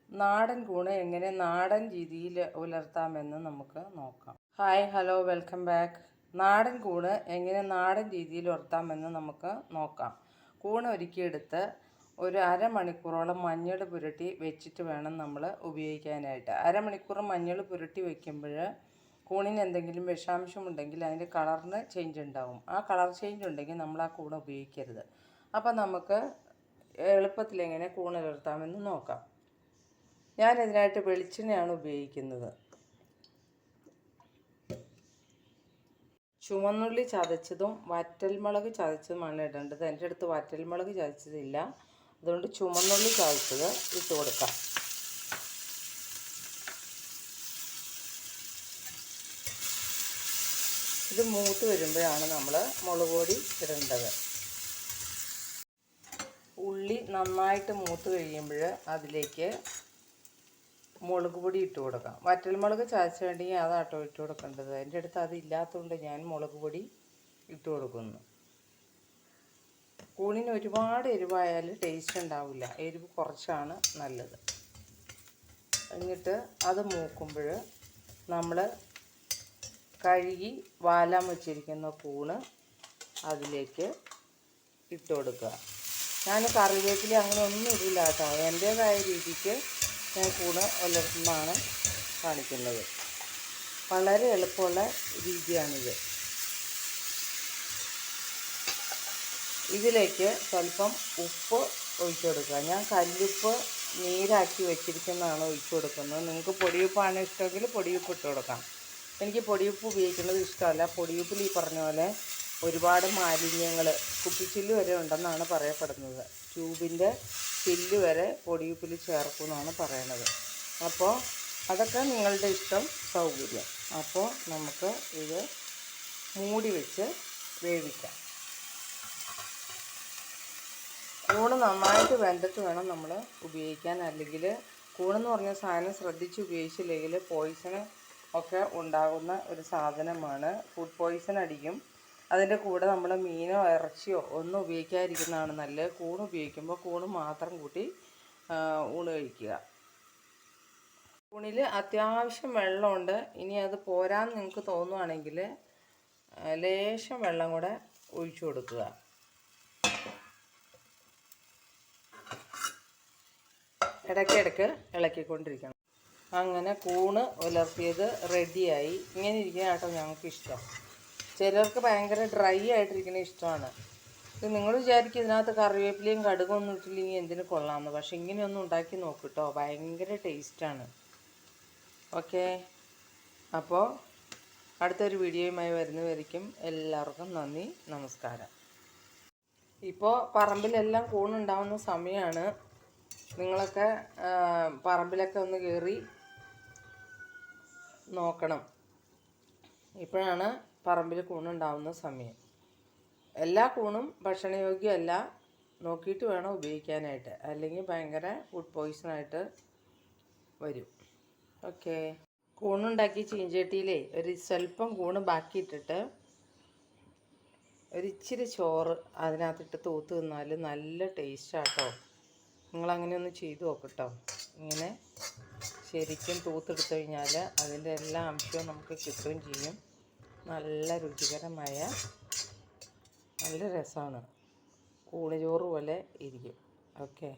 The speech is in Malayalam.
നാടൻ കൂണ് എങ്ങനെ നാടൻ രീതിയിൽ ഉലർത്താമെന്ന് നമുക്ക് നോക്കാം. Hi, hello, welcome back. നാടൻ കൂണ് എങ്ങനെ നാടൻ രീതിയിൽ ഉലർത്താമെന്ന് നമുക്ക് നോക്കാം. കൂണ് ഒരുക്കിയെടുത്ത് ഒരു അരമണിക്കൂറോളം മഞ്ഞൾ പുരട്ടി വെച്ചിട്ട് വേണം നമ്മൾ ഉപയോഗിക്കാനായിട്ട്. അരമണിക്കൂർ മഞ്ഞൾ പുരട്ടി വയ്ക്കുമ്പോൾ കൂണിന് എന്തെങ്കിലും വിഷാംശം ഉണ്ടെങ്കിൽ അതിൻ്റെ കളറിന് ചേഞ്ച് ഉണ്ടാവും. ആ കളർ ചേഞ്ച് ഉണ്ടെങ്കിൽ നമ്മൾ ആ കൂണ് ഉപയോഗിക്കരുത്. അപ്പം നമുക്ക് എളുപ്പത്തിൽ എങ്ങനെ കൂണ് ഉലർത്താമെന്ന് നോക്കാം. ഞാനിതിനായിട്ട് വെളിച്ചെണ്ണയാണ് ഉപയോഗിക്കുന്നത്. ചുവന്നുള്ളി ചതച്ചതും വറ്റൽമുളക് ചതച്ചതുമാണ് ഇടേണ്ടത്. എൻ്റെ അടുത്ത് വറ്റൽമുളക് ചതച്ചതില്ല, അതുകൊണ്ട് ചുവന്നുള്ളി ചതച്ചത് ഇട്ട് കൊടുക്കാം. ഇത് മൂത്ത് വരുമ്പോഴാണ് നമ്മൾ മുളക് പൊടി ഇടേണ്ടത്. ഉള്ളി നന്നായിട്ട് മൂത്ത് കഴിയുമ്പോൾ അതിലേക്ക് മുളക് പൊടി ഇട്ട് കൊടുക്കാം. വറ്റൽമുളക് ചതച്ച് വേണ്ടെങ്കിൽ അതാട്ടോ ഇട്ട് കൊടുക്കേണ്ടത്. എൻ്റെ അടുത്ത് അതില്ലാത്തതുകൊണ്ട് ഞാൻ മുളക് പൊടി ഇട്ട് കൊടുക്കുന്നു. കൂണിന് ഒരുപാട് എരിവായാൽ ടേസ്റ്റ് ഉണ്ടാവില്ല, എരിവ് കുറച്ചാണ് നല്ലത്. എന്നിട്ട് അത് മൂക്കുമ്പോൾ നമ്മൾ കഴുകി വാലാൻ വെച്ചിരിക്കുന്ന കൂണ് അതിലേക്ക് ഇട്ട് കൊടുക്കുക. ഞാൻ കറിവേപ്പില അങ്ങനെ ഒന്നും ഇടില്ല കേട്ടോ. എൻ്റേതായ രീതിക്ക് ഞാൻ കൂണ് ഉലർത്തുന്നതാണ് കാണിക്കുന്നത്. വളരെ എളുപ്പമുള്ള രീതിയാണിത്. ഇതിലേക്ക് സ്വല്പം ഉപ്പ് ഒഴിച്ചു കൊടുക്കുക. ഞാൻ കല്ലുപ്പ് നീരാക്കി വെച്ചിരിക്കുന്നതാണ് ഒഴിച്ചു കൊടുക്കുന്നത്. നിങ്ങൾക്ക് പൊടിയുപ്പാണ് ഇഷ്ടമെങ്കിൽ പൊടിയുപ്പ് ഇട്ട് കൊടുക്കാം. എനിക്ക് പൊടിയുപ്പ് ഉപയോഗിക്കുന്നത് ഇഷ്ടമല്ല. പൊടിയുപ്പിൽ ഈ പറഞ്ഞ പോലെ ഒരുപാട് മാലിന്യങ്ങൾ, കുപ്പിച്ചില്ല് വരെ ഉണ്ടെന്നാണ് പറയപ്പെടുന്നത്. ട്യൂബിൻ്റെ ചില്ല് വരെ പൊടിയുപ്പിൽ ചേർക്കുമെന്നാണ് പറയണത്. അപ്പോൾ അതൊക്കെ നിങ്ങളുടെ ഇഷ്ടം, സൗകര്യം. അപ്പോൾ നമുക്ക് ഇത് മൂടി വെച്ച് വേവിക്കാം. കൂണ് നന്നായിട്ട് വെന്തിട്ട് വേണം നമ്മൾ ഉപയോഗിക്കാൻ. അല്ലെങ്കിൽ കൂണെന്ന് പറഞ്ഞ സാധനം ശ്രദ്ധിച്ച് ഉപയോഗിച്ചില്ലെങ്കിൽ പോയിസണ് ഒക്കെ ഉണ്ടാകുന്ന ഒരു സാധനമാണ്. ഫുഡ് പോയിസൺ അടിക്കും. അതിൻ്റെ കൂടെ നമ്മൾ മീനോ ഇറച്ചിയോ ഒന്നും ഉപയോഗിക്കാതിരിക്കുന്നതാണ് നല്ലത്. കൂണ് ഉപയോഗിക്കുമ്പോൾ കൂണ് മാത്രം കൂട്ടി ഊണ് കഴിക്കുക. കൂണിൽ അത്യാവശ്യം വെള്ളമുണ്ട്. ഇനി അത് പോരാന്ന് നിങ്ങൾക്ക് തോന്നുകയാണെങ്കിൽ ലേശം വെള്ളം കൂടെ ഒഴിച്ചു കൊടുക്കുക. ഇടയ്ക്കിടയ്ക്ക് ഇളക്കിക്കൊണ്ടിരിക്കണം. അങ്ങനെ കൂണ് ഉലർത്തിയത് റെഡിയായി. ഇങ്ങനെ ഇരിക്കുന്ന കേട്ടോ ഞങ്ങൾക്കിഷ്ടം. ചിലർക്ക് ഭയങ്കര ഡ്രൈ ആയിട്ടിരിക്കുന്ന ഇഷ്ടമാണ്. ഇത് നിങ്ങൾ വിചാരിക്കും ഇതിനകത്ത് കറിവേപ്പിലയും കടുകൊന്നും ഇട്ടില്ലെങ്കിൽ എന്തിനു കൊള്ളാമെന്ന്. പക്ഷെ ഇങ്ങനെയൊന്നും ഉണ്ടാക്കി നോക്കൂ കേട്ടോ, ഭയങ്കര ടേസ്റ്റാണ്. ഓക്കെ, അപ്പോൾ അടുത്തൊരു വീഡിയോയുമായി വരുന്നവരിക്കും എല്ലാവർക്കും നന്ദി, നമസ്കാരം. ഇപ്പോൾ പറമ്പിലെല്ലാം കൂണുണ്ടാവുന്ന സമയമാണ്. നിങ്ങളൊക്കെ പറമ്പിലൊക്കെ ഒന്ന് കയറി നോക്കണം. ഇപ്പോഴാണ് പറമ്പിൽ കൂണുണ്ടാവുന്ന സമയം. എല്ലാ കൂണും ഭക്ഷണയോഗ്യമല്ല, നോക്കിയിട്ട് വേണം ഉപയോഗിക്കാനായിട്ട്. അല്ലെങ്കിൽ ഭയങ്കര ഫുഡ് പോയിസണായിട്ട് വരും. ഓക്കെ, കൂണുണ്ടാക്കി ചീഞ്ചട്ടിയിലേ ഒരു സ്വല്പം കൂണ് ബാക്കിയിട്ടിട്ട് ഒരിച്ചിരി ചോറ് അതിനകത്തിട്ട് തൂത്ത് തിന്നാൽ നല്ല ടേസ്റ്റാട്ടോ. നിങ്ങളങ്ങനെ ഒന്ന് ചെയ്തു നോക്കട്ടോ. ഇങ്ങനെ ശരിക്കും തൂത്തെടുത്തു കഴിഞ്ഞാൽ അതിൻ്റെ എല്ലാ അംശവും നമുക്ക് കിട്ടുകയും ചെയ്യും. നല്ല രുചികരമായ നല്ല രസമാണ്. കൂണ് ചോറ് പോലെ ഇരിക്കും. ഓക്കെ.